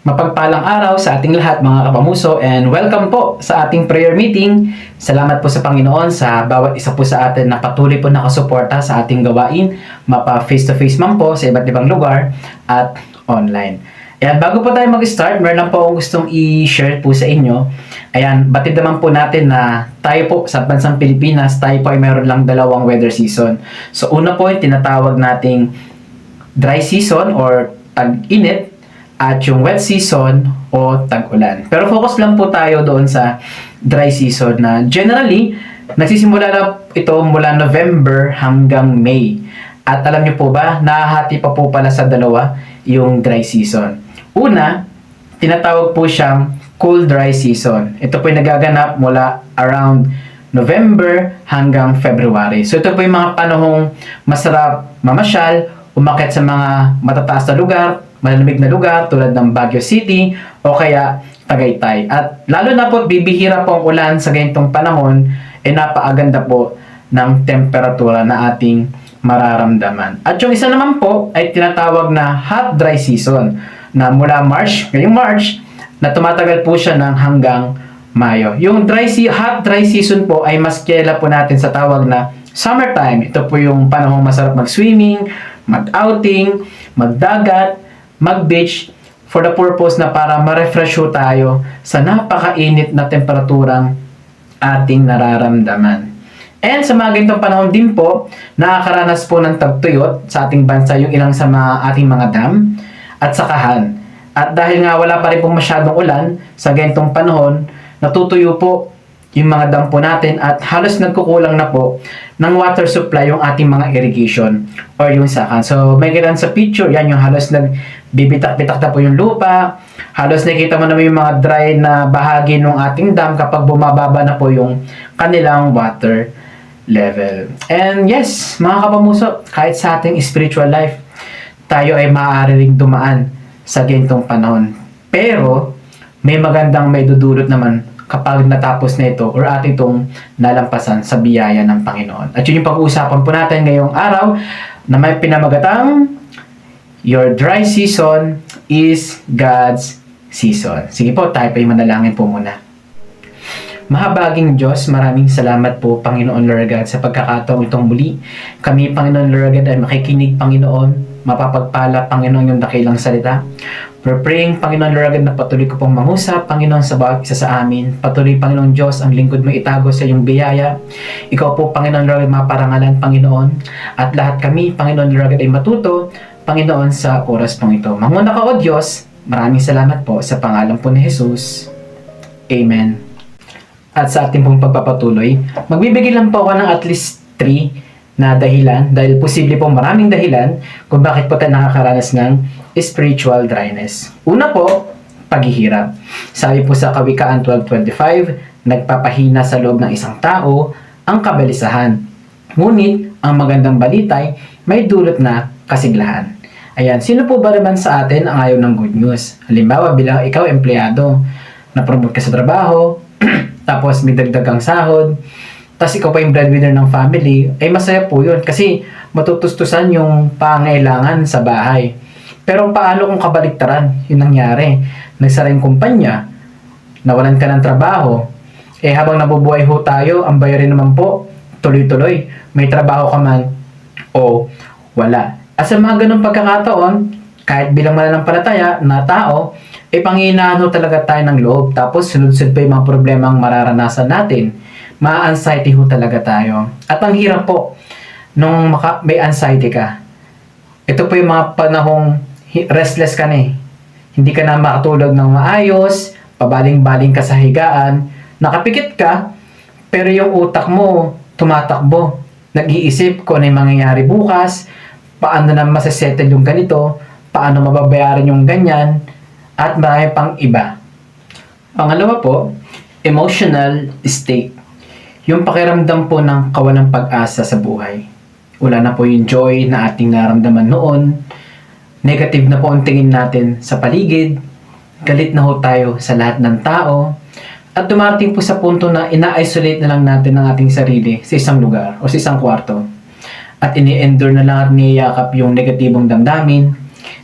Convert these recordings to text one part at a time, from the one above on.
Mapagpalang araw sa ating lahat mga kapamuso and welcome po sa ating prayer meeting. Salamat po sa Panginoon sa bawat isa po sa atin na patuloy po nakasuporta sa ating gawain, mapa face-to-face man po sa iba't ibang lugar at online. Ayan, bago po tayo mag-start, meron lang po akong gustong i-share po sa inyo. Ayan, batid naman po natin na tayo po sa bansang Pilipinas, tayo po ay meron lang dalawang weather season. So una po yung tinatawag nating dry season or tag-init, at yung wet season o tag-ulan. Pero focus lang po tayo doon sa dry season na generally, nagsisimula na ito mula November hanggang May. At alam niyo po ba, nahahati pa po pala sa dalawa yung dry season. Una, tinatawag po siyang cool dry season. Ito po yung nagaganap mula around November hanggang February. So ito po yung mga panahong masarap mamasyal, umakyat sa mga matataas na lugar, malamig na lugar tulad ng Baguio City o kaya Tagaytay. At lalo na po bibihira po ang ulan sa ganitong panahon, napaaganda po ng temperatura na ating mararamdaman. At yung isa naman po ay tinatawag na hot dry season na mula ngayong March na tumatagal po siya ng hanggang Mayo. Yung hot dry season po ay mas kilala po natin sa tawag na summertime. Ito po yung panahong masarap mag-swimming, mag-outing, magdagat, mag-beach for the purpose na para ma-refresh tayo sa napakainit na temperaturang ating nararamdaman. And sa mga ganitong panahon din po, nakakaranas po ng tagtuyot sa ating bansa yung ilang sa ating mga dam at sakahan. At dahil nga wala pa rin po masyadong ulan sa ganitong panahon, natutuyo po yung mga dam po natin at halos nagkukulang na po ng water supply yung ating mga irrigation or yung sakan. So may kita sa picture, yan yung halos nagbibitak-bitak na po yung lupa. Halos nakikita mo naman yung mga dry na bahagi ng ating dam kapag bumababa na po yung kanilang water level. And yes, mga kapamuso, kahit sa ating spiritual life, tayo ay maaari ring dumaan sa ganitong panahon. Pero may magandang may dudulot naman kapag natapos na ito or ating itong nalampasan sa biyaya ng Panginoon. At yun yung pag-uusapan po natin ngayong araw na may pinamagatang Your dry season is God's season. Sige po, tayo pa yung manalangin po muna. Mahabaging Diyos, maraming salamat po Panginoon Lord God sa pagkakataong itong muli. Kami Panginoon Lord God ay makikinig Panginoon, mapapagpala Panginoon yung dakilang salita. We're praying, Panginoon Lord God, na patuloy ko pong mangusap, Panginoon, sa bawat isa sa amin. Patuloy, Panginoon Diyos, ang lingkod mo itago sa iyong biyaya. Ikaw po, Panginoon Lord God, maparangalan, Panginoon. At lahat kami, Panginoon Lord God, ay matuto, Panginoon, sa oras pong ito. Manguna ka, O Diyos. Maraming salamat po sa pangalan po ni Jesus. Amen. At sa ating pong pagpapatuloy, magbibigay lang po ako ng at least 3 na dahilan, dahil posible pong maraming dahilan kung bakit po tayo nakakaranas ng spiritual dryness. Una po, paghihirap. Sabi po sa Kawikaan 12:25, nagpapahina sa loob ng isang tao ang kabalisahan. Ngunit, ang magandang balita ay may dulot na kasiglahan. Ayan, sino po ba naman sa atin ang ayaw ng good news? Halimbawa, bilang ikaw empleyado, na-promote ka sa trabaho, tapos may dagdag kang sahod, tapos ikaw pa yung breadwinner ng family, ay masaya po yun kasi matutustusan yung pangailangan sa bahay. Pero paano kung kabaliktaran yung nangyari? Nagsara yung kumpanya, nawalan ka ng trabaho, habang nabubuhay ho tayo, ang bayarin naman po, tuloy-tuloy, may trabaho ka man o wala. At sa mga ganung pagkakataon, kahit bilang mananampalataya na tao, panghihinaan ho talaga tayo ng loob, tapos sunod-sunod pa yung mga problemang mararanasan natin. Ma-anxiety ho talaga tayo. At ang hirap po nung may anxiety ka. Ito po yung mga panahong restless ka na eh. Hindi ka na makatulog ng maayos, pabaling-baling ka sa higaan, nakapikit ka, pero yung utak mo tumatakbo. Nag-iisip kung ano yung mangyayari bukas, paano na masasettle yung ganito, paano mababayaran yung ganyan, at marami pang iba. Pangalawa po, emotional state. Yung pakiramdam po ng kawalang pag-asa sa buhay. Wala na po yung joy na ating naramdaman noon. Negative na po ang tingin natin sa paligid. Galit na ho tayo sa lahat ng tao. At dumating po sa punto na ina-isolate na lang natin ang ating sarili sa isang lugar o sa isang kwarto. At ini-endure na lang at niyayakap yung negatibong damdamin.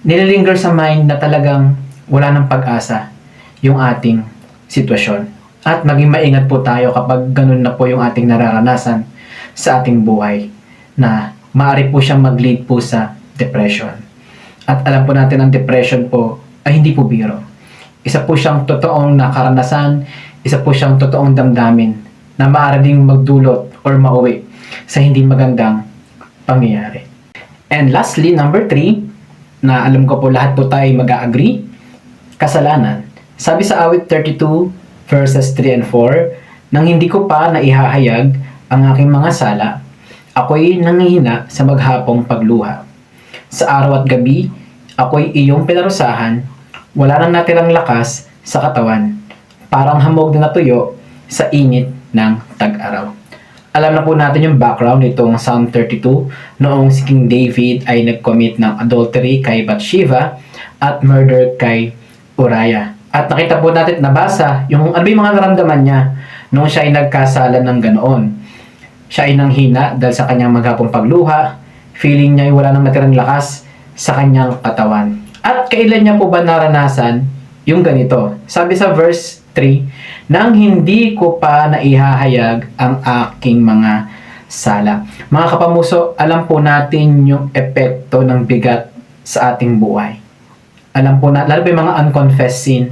Nililinger sa mind na talagang wala ng pag-asa yung ating sitwasyon. At maging maingat po tayo kapag ganun na po yung ating nararanasan sa ating buhay na maaari po siyang mag-lead po sa depression. At alam po natin ang depression po ay hindi po biro. Isa po siyang totoong nakaranasan, isa po siyang totoong damdamin na maaari ding magdulot or mauwi sa hindi magandang pangyayari. And lastly, number 3, na alam ko po lahat po tayo mag-agree, kasalanan. Sabi sa awit 32 verses 3 and 4, nang hindi ko pa naihahayag ang aking mga sala, ako'y nangihina sa maghapong pagluha. Sa araw at gabi, ako'y iyong pinarusahan, wala nang natirang lakas sa katawan, parang hamog na natuyo sa init ng tag-araw. Alam na po natin yung background nitong Psalm 32, noong si King David ay nag-commit ng adultery kay Bathsheba at murder kay Uriah. At nakita po natin, nabasa yung ano yung mga naramdaman niya nung siya ay nagkasala ng ganoon. Siya ay nanghina dahil sa kanyang maghapong pagluha, feeling niya ay wala nang natirang lakas sa kanyang katawan. At kailan niya po ba naranasan yung ganito? Sabi sa verse 3, nang hindi ko pa naihahayag ang aking mga sala. Mga kapamuso, alam po natin yung epekto ng bigat sa ating buhay. Alam po na, lalo pa yung mga unconfessed sin,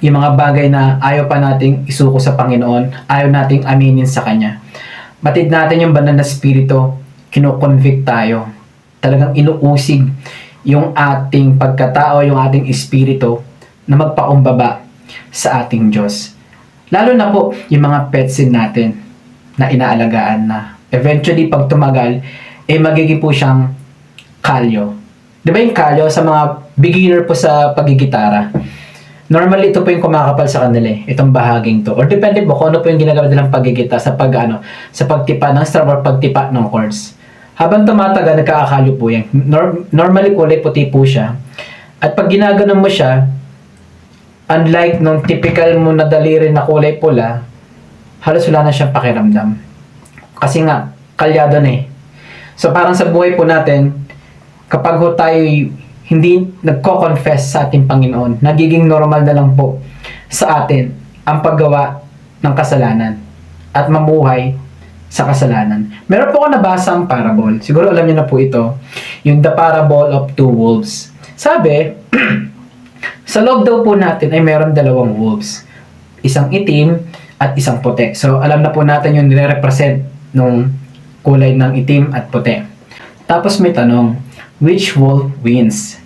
yung mga bagay na ayaw pa nating isuko sa Panginoon, ayaw nating aminin sa Kanya. Batid natin yung banal na spirito, kinoconvict tayo. Talagang inuusig yung ating pagkatao, yung ating espiritu na magpakumbaba sa ating Diyos. Lalo na po yung mga pet sin natin na inaalagaan na eventually pag tumagal, magiging po siyang kalyo. Di ba yung kalyo sa mga beginner po sa pagigitara? Normally, ito po yung kumakapal sa kanila itong bahaging to. Or depende po kung ano po yung ginagawa nilang pagigita sa sa pagtipa ng strum or pagtipa ng chords. Habang tumatagal, nagkakakalyo po yan. Normally, kulay puti po siya. At pag ginaganon mo siya, unlike nung typical mo na daliri na kulay pula, halos wala na siyang pakiramdam. Kasi nga, kalyado na eh. So parang sa buhay po natin, kapag ho tayo hindi nagko-confess sa ating Panginoon, nagiging normal na lang po sa atin ang paggawa ng kasalanan at mamuhay sa kasalanan. Meron po ako nabasang parable. Siguro alam niyo na po ito. Yung The Parable of Two Wolves. Sabi, sa loob daw po natin ay meron dalawang wolves. Isang itim at isang puti. So, alam na po natin yung nire-represent nung kulay ng itim at puti. Tapos may tanong, which wolf wins?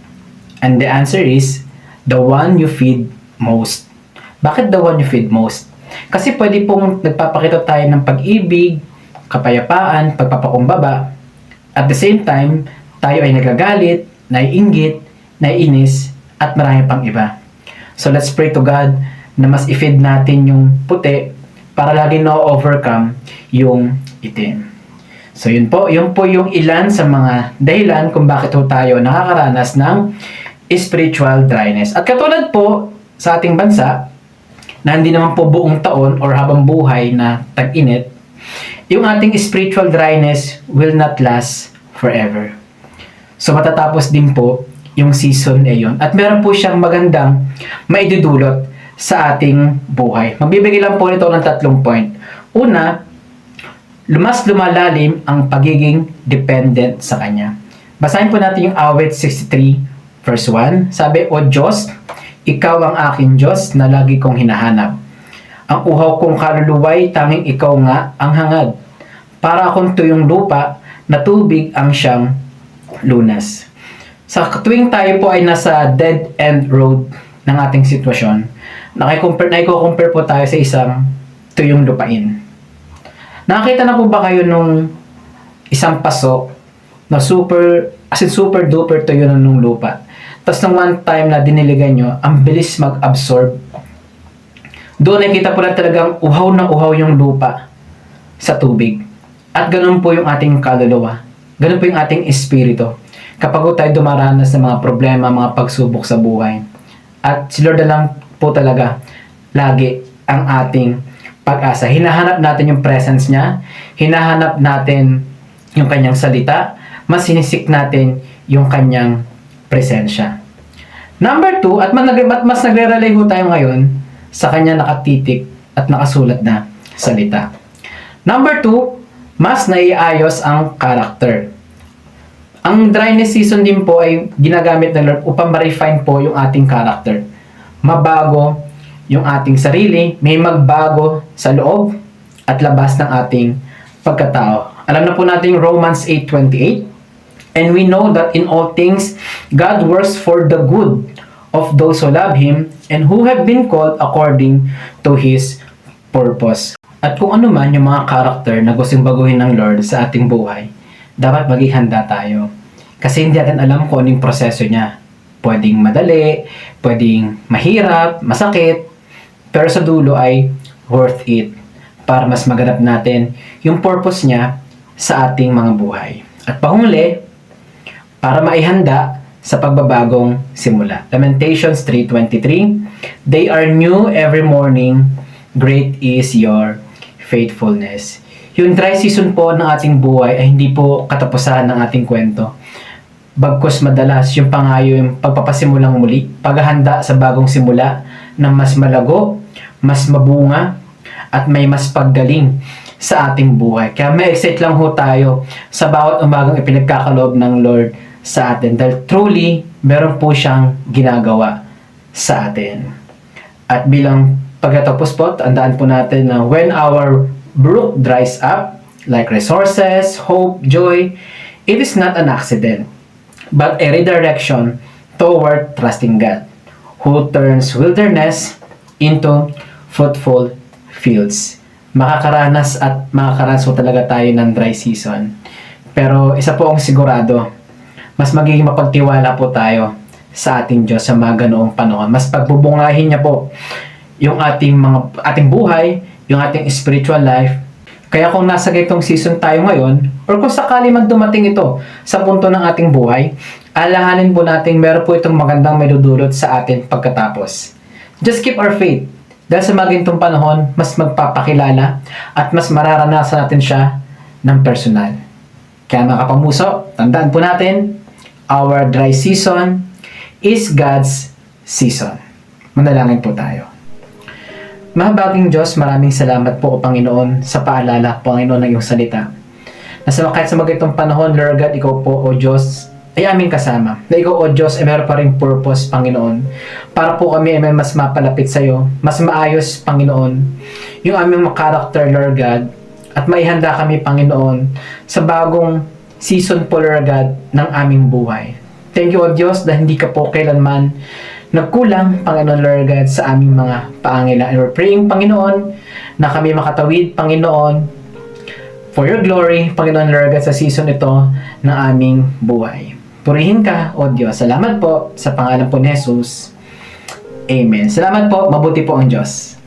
And the answer is, the one you feed most. Bakit the one you feed most? Kasi pwede pong nagpapakita tayo ng pag-ibig, kapayapaan, pagpapakumbaba. At the same time, tayo ay nagagalit, naiinggit, naiinis, at marami pang iba. So let's pray to God na mas i-feed natin yung puti para lagi na-overcome yung itim. So yun po yung ilan sa mga dahilan kung bakit ho tayo nakakaranas ng spiritual dryness. At katulad po sa ating bansa, na hindi naman po buong taon or habang buhay na tag-init, yung ating spiritual dryness will not last forever. So matatapos din po yung season na yun. At meron po siyang magandang maidudulot sa ating buhay. Magbibigay lang po nito ng 3 point. Una, mas lumalalim ang pagiging dependent sa Kanya. Basahin po natin yung awit 63 verse 1. Sabi, O Diyos, Ikaw ang aking Diyos na lagi kong hinahanap. Ang uhaw kong kaluluway, tanging Ikaw nga ang hangad. Para akong tuyong lupa na tubig ang siyang lunas. Sa tuwing tayo po ay nasa dead end road ng ating sitwasyon, naiko-compare po tayo sa isang tuyong lupain. Nakakita na po ba kayo nung isang paso na super duper tuyo na nung lupa? Tapos nung one time na diniligan nyo, ang bilis mag-absorb. Doon nakita po na talagang uhaw na uhaw yung lupa sa tubig. At ganun po yung ating kaluluwa. Ganun po yung ating espiritu. Kapag po tayo dumaranas ng mga problema, mga pagsubok sa buhay. At si Lord na lang po talaga lagi ang ating pag-asa. Hinahanap natin yung presence niya. Hinahanap natin yung kanyang salita. Mas sinisik natin yung kanyang presensya. Number 2, at mas nagre-rely ho tayo ngayon sa kanya nakatitik at nakasulat na salita. Number 2, mas naiayos ang character. Ang dryness season din po ay ginagamit ng Lord upang ma-refine po yung ating character. Mabago yung ating sarili, may magbago sa loob at labas ng ating pagkatao. Alam na po natin yung Romans 8:28. And we know that in all things, God works for the good of those who love Him and who have been called according to His purpose. At kung ano man yung mga character na gustong baguhin ng Lord sa ating buhay, dapat maging handa tayo. Kasi hindi natin alam kung ano yung proseso niya. Pwedeng madali, pwedeng mahirap, masakit, pero sa dulo ay worth it para mas maganap natin yung purpose niya sa ating mga buhay. At panghuli, para maihanda sa pagbabagong simula. Lamentations 3:23, They are new every morning, great is your faithfulness. Yung dry season po ng ating buhay ay hindi po katapusan ng ating kwento. Bagkus madalas yung pangayo yung pagpapasimulang muli, paghahanda sa bagong simula na mas malago, mas mabunga, at may mas paggaling sa ating buhay. Kaya may excite lang ho tayo sa bawat umagang ipinagkakaloob ng Lord sa atin. Dahil truly, meron po siyang ginagawa sa atin. At bilang pagkatapos po, tandaan po natin na when our brook dries up, like resources, hope, joy, it is not an accident, but a redirection toward trusting God, who turns wilderness into fruitful fields. Makakaranas po talaga tayo ng dry season. Pero isa po ang sigurado, mas magiging mapagtiwala po tayo sa ating Diyos sa mga ganoong panahon. Mas pagbubungahin niya po yung ating buhay, yung ating spiritual life. Kaya kung nasa ganitong season tayo ngayon, or kung sakali man dumating ito sa punto ng ating buhay, alahanin po natin meron po itong magandang medudulot sa atin pagkatapos. Just keep our faith. Dahil sa mga ganitong panahon, mas magpapakilala at mas mararanasan natin siya ng personal. Kaya mga kapamuso, tandaan po natin, our dry season is God's season. Manalangin po tayo. Mahabaging Diyos, maraming salamat po, O Panginoon, sa paalala, Panginoon, ng iyong salita. Kahit sa mga ganitong panahon, Lord God, Ikaw po, O Diyos, ay aming kasama. Na Ikaw, O Diyos, ay meron pa rin purpose, Panginoon. Para po kami ay may mas mapalapit sa iyo, mas maayos, Panginoon, yung aming mga character, Lord God, at maihanda kami, Panginoon, sa bagong season po, Lord God, ng aming buhay. Thank you, O Diyos, dahil hindi ka po kailanman nagkulang, Panginoon, Lord God, sa aming mga pangangailangan. And we're praying, Panginoon, na kami makatawid, Panginoon, for your glory, Panginoon, Lord God, sa season ito ng aming buhay. Purihin ka, O Diyos. Salamat po sa pangalan po ni Jesus. Amen. Salamat po. Mabuti po ang Diyos.